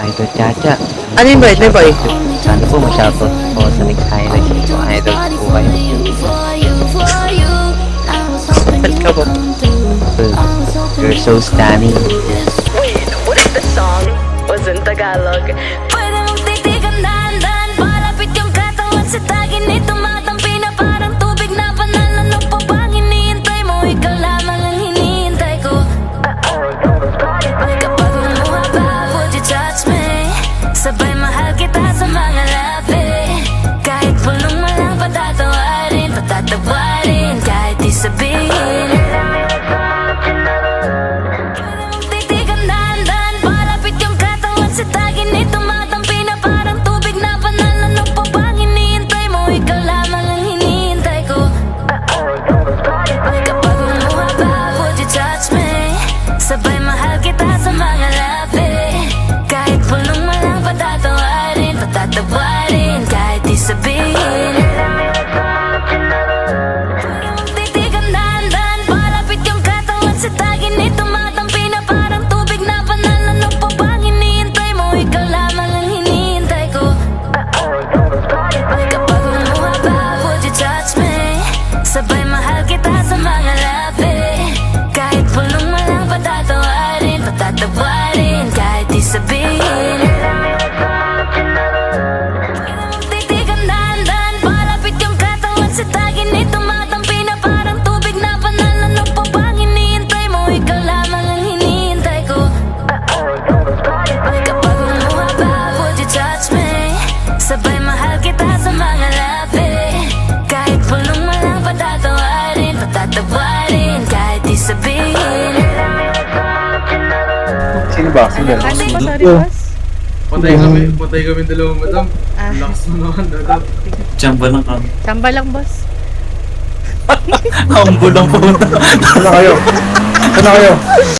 Idol Chacha. Ano yung boy? Ano yung boy? Sana po ma-shoutout po sa next highlights po. Idol po kayo. Welcome po. You're so stunning. Wait, what if the song was in Tagalog? Pwede mong titigan dahan-dahan, palapit yung katawan sa tagin ni tumatampi na parang tubig na banal. Ano pa bang hinihintay mo? Ikaw lamang ang hinihintay ko. Kapag lumuha ba, would you touch me? Sabay mahal kita sa mga labi. Kahit pulong malang patatawarin, patatawarin, kahit di sabihin. Sa tagin ni tumatampi na parang tubig na banal. Ano pa bang hinihintay mo? Ikaw lamang ang hinihintay ko. Kapag lumuha ba, would you touch me? Sabay mahal kita sa mga labi. Kahit pulong malang patatawarin, patatawarin, kahit di sabihin. Titigan dahan-dahan, palapit yung katawan sa tagin ni tumatampi na parang tubig na banal. Ano pa bang ikaw lamang ang hinihintay ko. Kapag lumuha ba, would you touch me? Sabay mahal kita sa mga labi. Kahit pulong malang patatawarin, patatawarin, kahit di sabihin. Titigan dahan-dahan, palapit yung katawan sa tagin ni tumatampi na parang tubig na banal. Ano pa bang hinihintay mo? Ikaw lamang ang hinihintay ko. Sabay mahal kita sa mga labi. Kahit pulong malang patatawarin, patatawarin, kahit di sabihin. Sino ba? Sino? Sorry, boss. Patay kami dalawang madam. Ah. Lakas mo naman, madam. Chamba lang kami. Samba lang, boss. Humble lang po. Saan na kayo? Saan na kayo?